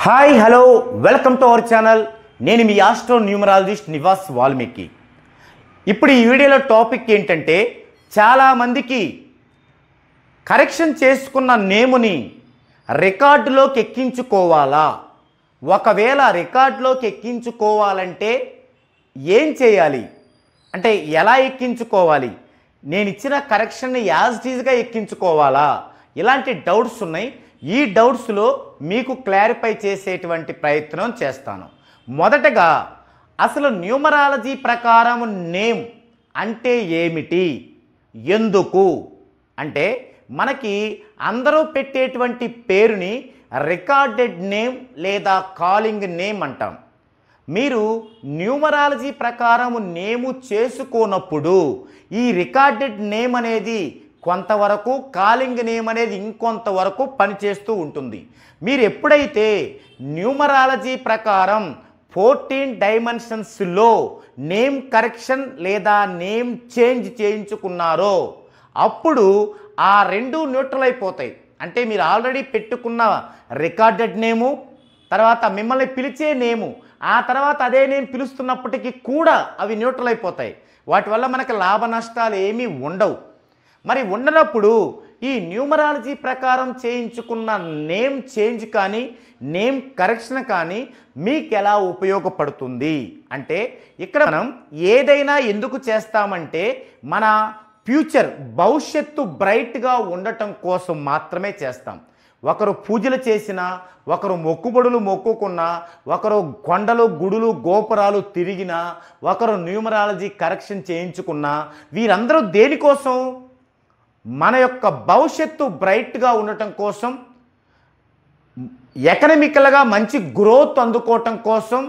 Hi hello welcome to our channel. నేను మీ astro numerologist Nivas Valmiki. ఇప్పుడు ఈ వీడియోలో టాపిక్ ఏంటంటే, చాలామందికి కరెక్షన్ చేసుకున్న నేముని రికార్డులోకి ఎక్కించుకోవాలా, ఒకవేళ రికార్డులోకి ఎక్కించుకోవాలంటే ఏం చేయాలి, అంటే ఎలా ఎక్కించుకోవాలి, నేను ఇచ్చిన కరెక్షన్ని యాజ్ ఇట్ ఈజ్గా ఎక్కించుకోవాలా, ఇలాంటి డౌట్స్ ఉన్నాయి. ఈ డౌట్స్లో మీకు క్లారిఫై చేసేటువంటి ప్రయత్నం చేస్తాను. మొదటగా అసలు న్యూమరాలజీ ప్రకారం నేమ్ అంటే ఏమిటి, ఎందుకు అంటే మనకి అందరూ పెట్టేటువంటి పేరుని రికార్డెడ్ నేమ్ లేదా కాలింగ్ నేమ్ అంటాం. మీరు న్యూమరాలజీ ప్రకారం నేము చేసుకోనప్పుడు ఈ రికార్డెడ్ నేమ్ అనేది కొంతవరకు, కాలింగ్ నేమ్ అనేది ఇంకొంతవరకు పనిచేస్తూ ఉంటుంది. మీరు ఎప్పుడైతే న్యూమరాలజీ ప్రకారం 14 డైమెన్షన్స్లో నేమ్ కరెక్షన్ లేదా నేమ్ చేంజ్ చేయించుకున్నారో అప్పుడు ఆ రెండు న్యూట్రల్ అయిపోతాయి. అంటే మీరు ఆల్రెడీ పెట్టుకున్న రికార్డెడ్ నేము, తర్వాత మిమ్మల్ని పిలిచే నేము, ఆ తర్వాత అదే నేమ్ పిలుస్తున్నప్పటికీ కూడా అవి న్యూట్రల్ అయిపోతాయి. వాటి వల్ల మనకు లాభ నష్టాలు ఏమీ ఉండవు. మరి ఉండనప్పుడు ఈ న్యూమరాలజీ ప్రకారం చేయించుకున్న నేమ్ చేంజ్ కానీ నేమ్ కరెక్షన్ కానీ మీకు ఎలా ఉపయోగపడుతుంది అంటే, ఇక్కడ మనం ఏదైనా ఎందుకు చేస్తామంటే మన ఫ్యూచర్, భవిష్యత్తు బ్రైట్గా ఉండటం కోసం మాత్రమే చేస్తాం. ఒకరు పూజలు చేసినా, ఒకరు మొక్కుబడులు మొక్కుకున్నా, ఒకరు కొండలు గుడులు గోపురాలు తిరిగినా, ఒకరు న్యూమరాలజీ కరెక్షన్ చేయించుకున్నా, వీరందరూ దేనికోసం? మన యొక్క భవిష్యత్తు బ్రైట్గా ఉండటం కోసం, ఎకనామికల్గా మంచి గ్రోత్ అందుకోవటం కోసం,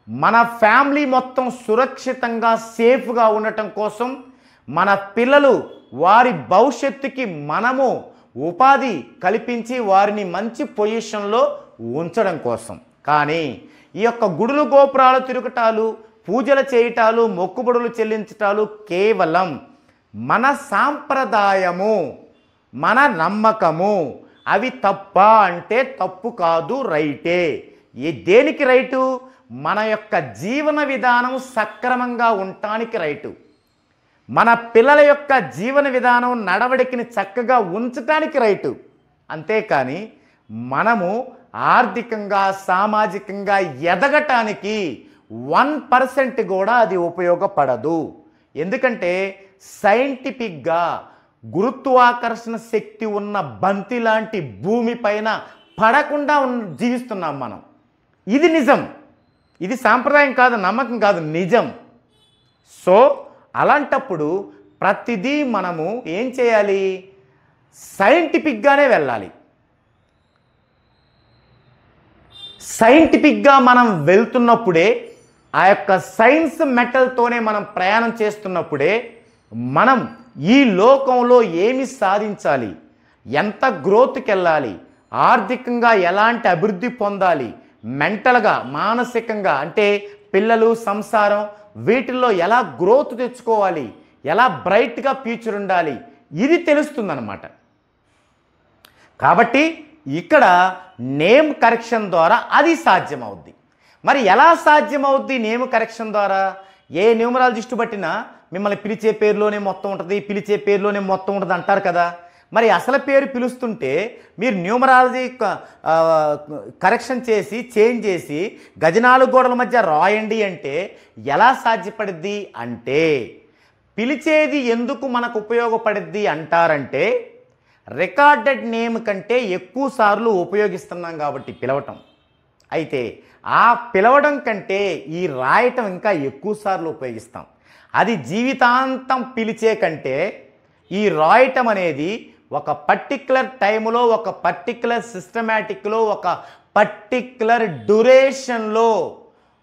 మన ఫ్యామిలీ మొత్తం సురక్షితంగా సేఫ్గా ఉండటం కోసం, మన పిల్లలు వారి భవిష్యత్తుకి మనము ఉపాధి కల్పించి వారిని మంచి పొజిషన్లో ఉంచడం కోసం. కానీ ఈ యొక్క గుడులు గోపురాలు తిరుగుటాలు, పూజలు చేయటాలు, మొక్కుబడులు చెల్లించటాలు కేవలం మన సాంప్రదాయము, మన నమ్మకము. అవి తప్ప అంటే తప్పు కాదు, రైటే. దేనికి రైటు? మన యొక్క జీవన విధానం సక్రమంగా ఉండటానికి రైటు, మన పిల్లల యొక్క జీవన విధానం నడవడికని చక్కగా ఉంచటానికి రైటు. అంతేకాని మనము ఆర్థికంగా సామాజికంగా ఎదగటానికి 1% కూడా అది ఉపయోగపడదు. ఎందుకంటే సైంటిఫిక్గా గురుత్వాకర్షణ శక్తి ఉన్న బంతి లాంటి భూమి పైన పడకుండా జీవిస్తున్నాం మనం. ఇది నిజం, ఇది సాంప్రదాయం కాదు, నమ్మకం కాదు, నిజం. సో అలాంటప్పుడు ప్రతిదీ మనము ఏం చేయాలి? సైంటిఫిక్గానే వెళ్ళాలి. సైంటిఫిక్గా మనం వెళ్తున్నప్పుడే, ఆ యొక్క సైన్స్ మెటల్తోనే మనం ప్రయాణం చేస్తున్నప్పుడే మనం ఈ లోకంలో ఏమి సాధించాలి, ఎంత గ్రోత్కి వెళ్ళాలి, ఆర్థికంగా ఎలాంటి అభివృద్ధి పొందాలి, మెంటల్గా మానసికంగా అంటే పిల్లలు సంసారం వీటిల్లో ఎలా గ్రోత్ తెచ్చుకోవాలి, ఎలా బ్రైట్గా ఫ్యూచర్ ఉండాలి, ఇది తెలుస్తుందన్నమాట. కాబట్టి ఇక్కడ నేమ్ కరెక్షన్ ద్వారా అది సాధ్యమవుద్ది. మరి ఎలా సాధ్యమవుద్ది నేమ్ కరెక్షన్ ద్వారా? ఏ న్యూమరాలజిస్ట్ బట్టినా మిమ్మల్ని పిలిచే పేరులోనే మొత్తం ఉంటుంది, పిలిచే పేరులోనే మొత్తం ఉంటుంది అంటారు కదా. మరి అసలు పేరు పిలుస్తుంటే మీరు న్యూమరాలజీ కరెక్షన్ చేసి చేంజ్ చేసి గజనాలు గోడల మధ్య రాయండి అంటే ఎలా సాధ్యపడిద్ది? అంటే పిలిచేది ఎందుకు మనకు ఉపయోగపడిద్ది అంటారంటే, రికార్డెడ్ నేమ్ కంటే ఎక్కువ సార్లు ఉపయోగిస్తున్నాం కాబట్టి పిలవటం. అయితే ఆ పిలవడం కంటే ఈ రాయటం ఇంకా ఎక్కువ సార్లు ఉపయోగిస్తాం. అది జీవితాంతం పిలిచే కంటే ఈ రాయటం అనేది ఒక పర్టిక్యులర్ టైంలో, ఒక పర్టిక్యులర్ సిస్టమేటిక్లో, ఒక పర్టిక్యులర్ డ్యూరేషన్లో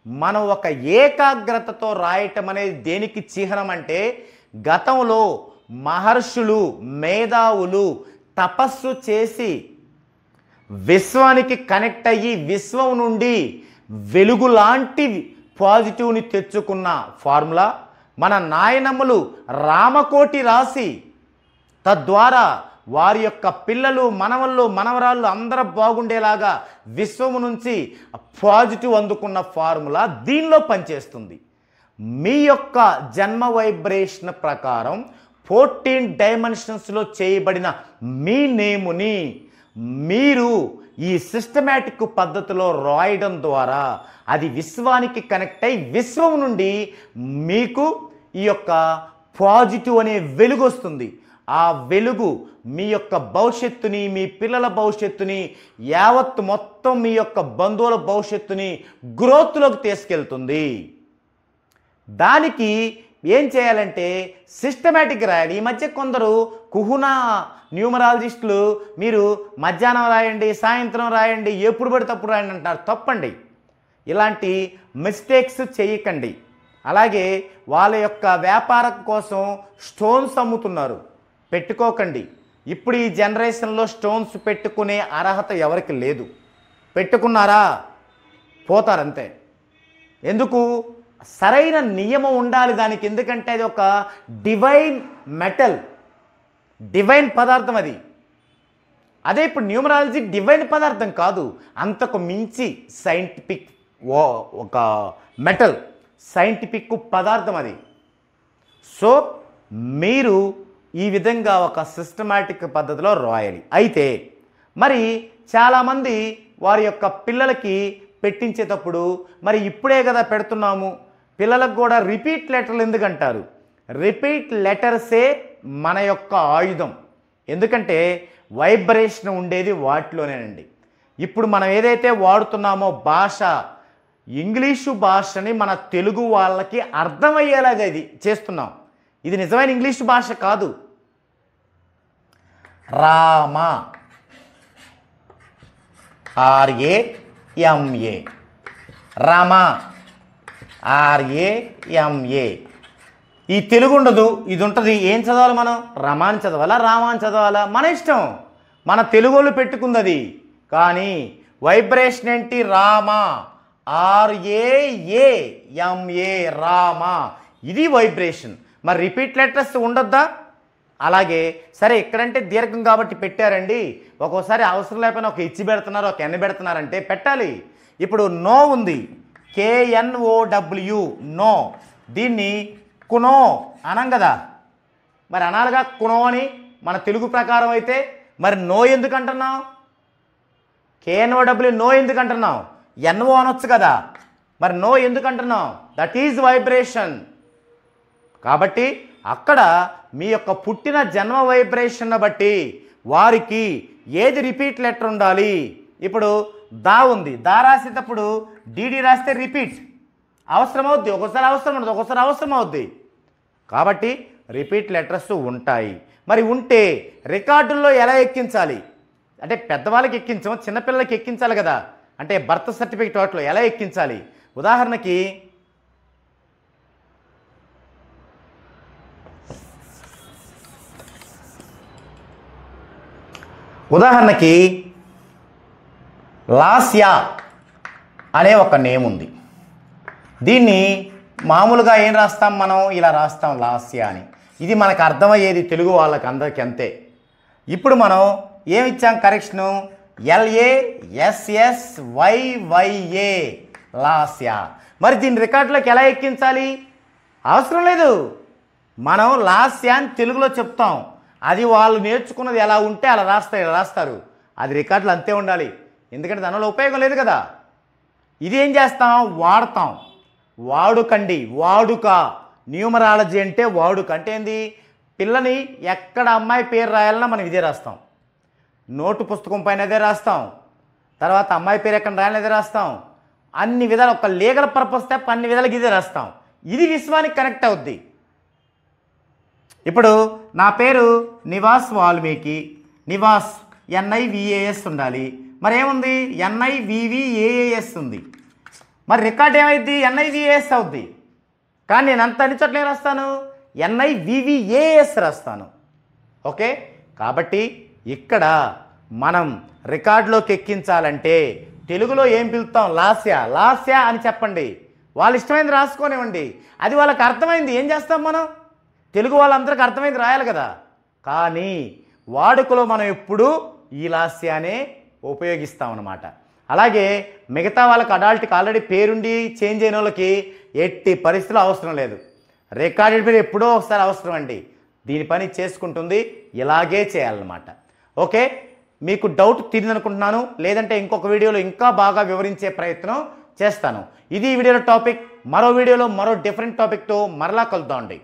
మనం ఒక ఏకాగ్రతతో రాయటం అనేది దేనికి చిహ్నం అంటే, గతంలో మహర్షులు మేధావులు తపస్సు చేసి విశ్వానికి కనెక్ట్ అయ్యి విశ్వం నుండి వెలుగు లాంటి పాజిటివ్ని తెచ్చుకున్న ఫార్ములా మన నాయనమ్మలు రామకోటి రాసి తద్వారా వారి యొక్క పిల్లలు, మనవళ్ళు, మనవరాళ్ళు అందరూ బాగుండేలాగా విశ్వము నుంచి పాజిటివ్ అందుకున్న ఫార్ములా దీనిలో పనిచేస్తుంది. మీ యొక్క జన్మ వైబ్రేషన్ ప్రకారం 14 డైమెన్షన్స్లో చేయబడిన మీ నేముని మీరు ఈ సిస్టమేటిక్ పద్ధతిలో రాయడం ద్వారా అది విశ్వానికి కనెక్ట్ అయి విశ్వం నుండి మీకు ఈ యొక్క పాజిటివ్ అనే వెలుగు వస్తుంది. ఆ వెలుగు మీ యొక్క భవిష్యత్తుని, మీ పిల్లల భవిష్యత్తుని, యావత్ మొత్తం మీ యొక్క బంధువుల భవిష్యత్తుని గ్రోత్లోకి తీసుకెళ్తుంది. దానికి ఏం చేయాలంటే సిస్టమేటిక్ రాయాలి. ఈ మధ్య కొందరు కుహునా న్యూమరాలజిస్టులు మీరు మధ్యాహ్నం రాయండి, సాయంత్రం రాయండి, ఎప్పుడు పడితే అప్పుడు రాయండి అంటారు. తప్పండి. ఇలాంటి మిస్టేక్స్ చేయకండి. అలాగే వాళ్ళ యొక్క వ్యాపారం కోసం స్టోన్స్ అమ్ముతున్నారు, పెట్టుకోకండి. ఇప్పుడు ఈ జనరేషన్లో స్టోన్స్ పెట్టుకునే అర్హత ఎవరికి లేదు. పెట్టుకున్నారా పోతారంతే. ఎందుకు? సరైన నియమం ఉండాలి దానికి. ఎందుకంటే అది ఒక డివైన్ మెటల్, డివైన్ పదార్థం అది. అదే ఇప్పుడు న్యూమరాలజీ డివైన్ పదార్థం కాదు, అంతకు మించి సైంటిఫిక్ ఒక మెటల్, సైంటిఫిక్ పదార్థం అది. సో మీరు ఈ విధంగా ఒక సిస్టమాటిక్ పద్ధతిలో రాయాలి. అయితే మరి చాలామంది వారి యొక్క పిల్లలకి పెట్టించేటప్పుడు మరి ఇప్పుడే కదా పెడుతున్నాము, పిల్లలకు కూడా రిపీట్ లెటర్లు ఎందుకంటారు? రిపీట్ లెటర్సే మన యొక్క ఆయుధం. ఎందుకంటే వైబ్రేషన్ ఉండేది వాటిలోనేనండి. ఇప్పుడు మనం ఏదైతే వాడుతున్నామో భాష, ఇంగ్లీషు భాషని మన తెలుగు వాళ్ళకి అర్థమయ్యేలాగా ఇది చేస్తున్నాం. ఇది నిజమైన ఇంగ్లీషు భాష కాదు. Rama, RAMA, Rama, RAMA. ఈ తెలుగు ఉండదు, ఇది ఉంటుంది. ఏం చదవాలి మనం? రమాని చదవాలా, రామాని చదవాలా? మన ఇష్టం. మన తెలుగు వాళ్ళు పెట్టుకుంది. కానీ వైబ్రేషన్ ఏంటి? రామ, RAMA, రామ. ఇది వైబ్రేషన్. మరి రిపీట్ లెటర్స్ ఉండొద్దా? అలాగే సరే ఇక్కడంటే దీర్ఘం కాబట్టి పెట్టారండి, ఒక్కోసారి అవసరం లేకపోయినా ఒక ఇచ్చి పెడుతున్నారు, ఒక ఎన్ పెడుతున్నారంటే పెట్టాలి. ఇప్పుడు నో ఉంది, KNOW, నో. దీన్ని కునో అనం కదా, మరి అనాలిగా కునో అని మన తెలుగు ప్రకారం అయితే. మరి నో ఎందుకు అంటున్నావు? KNOW నో ఎందుకు అంటున్నావు? NO అనొచ్చు కదా, మరి నో ఎందుకు అంటున్నావు? That is vibration. కాబట్టి అక్కడ మీ యొక్క పుట్టిన జన్మ వైబ్రేషన్ బట్టి వారికి ఏది రిపీట్ లెటర్ ఉండాలి. ఇప్పుడు దా ఉంది, దా రాసేటప్పుడు DD రాస్తే రిపీట్ అవసరం అవుద్ది, ఒక్కోసారి అవసరం ఉండదు, ఒక్కోసారి అవసరం అవుద్ది. కాబట్టి రిపీట్ లెటర్స్ ఉంటాయి. మరి ఉంటే రికార్డుల్లో ఎలా ఎక్కించాలి అంటే పెద్దవాళ్ళకి ఎక్కించాము, చిన్నపిల్లలకి ఎక్కించాలి కదా. అంటే బర్త్ సర్టిఫికేట్ వాటిలో ఎలా ఎక్కించాలి? ఉదాహరణకి లాస్యా అనే ఒక నేమ్ ఉంది. దీన్ని మామూలుగా ఏం రాస్తాం మనం? ఇలా రాస్తాం లాస్యా అని. ఇది మనకు అర్థమయ్యేది తెలుగు వాళ్ళకి అందరికీ అంతే. ఇప్పుడు మనం ఏమిచ్చాం కరెక్షను? LASSYYA, లాస్యా. మరి దీని రికార్డులోకి ఎలా ఎక్కించాలి? అవసరం లేదు, మనం లాస్యా అని తెలుగులో చెప్తాం. అది వాళ్ళు నేర్చుకున్నది ఎలా ఉంటే అలా రాస్తారు. అది రికార్డులు అంతే ఉండాలి, ఎందుకంటే దానివల్ల ఉపయోగం లేదు కదా. ఇది ఏం చేస్తాం? వాడతాం. వాడుకండి, వాడుక. న్యూమరాలజీ అంటే వాడుక. అంటే ఏంది? పిల్లని ఎక్కడ అమ్మాయి పేరు రాయాలన్నా మనం ఇదే రాస్తాం. నోటు పుస్తకం పైన అదే రాస్తాం. తర్వాత అమ్మాయి పేరు ఎక్కడ రాయాలని అదే రాస్తాం. అన్ని విధాలు ఒక లీగల్ పర్పస్ తప్ప అన్ని విధాలకి ఇదే రాస్తాం. ఇది విశ్వానికి కనెక్ట్ అవుద్ది. ఇప్పుడు నా పేరు నివాస్ వాల్మీకి, నివాస్ NIVAS ఉండాలి. మరి ఏముంది? NIVVAS ఉంది. మరి రికార్డ్ ఏమైంది? NIVAS అవుద్ది. కానీ నేను అంత అన్ని చోట్ల ఏం రాస్తాను? NIVVAS రాస్తాను. ఓకే. కాబట్టి ఇక్కడ మనం రికార్డులోకి ఎక్కించాలంటే తెలుగులో ఏం పిలుస్తాం? లాస్యా అని చెప్పండి. వాళ్ళు ఇష్టమైంది రాసుకోనివ్వండి. అది వాళ్ళకి అర్థమైంది ఏం చేస్తాం మనం? తెలుగు వాళ్ళందరికీ అర్థమైంది రాయాలి కదా. కానీ వాడుకలో మనం ఎప్పుడూ ఈ లాస్యానే ఉపయోగిస్తామన్నమాట. అలాగే మిగతా వాళ్ళకి అడాల్ట్కి ఆల్రెడీ పేరుండి చేంజ్ అయిన వాళ్ళకి ఎట్టి పరిస్థితులు అవసరం లేదు. రికార్డెడ్ పేరు ఎప్పుడో ఒకసారి అవసరం అండి. దీని పని చేసుకుంటుంది, ఇలాగే చేయాలన్నమాట. ఓకే, మీకు డౌట్ తీరిందనుకుంటున్నాను. లేదంటే ఇంకొక వీడియోలో ఇంకా బాగా వివరించే ప్రయత్నం చేస్తాను. ఇది ఈ వీడియోలో టాపిక్. మరో వీడియోలో మరో డిఫరెంట్ టాపిక్తో మరలా కలుద్దామండి.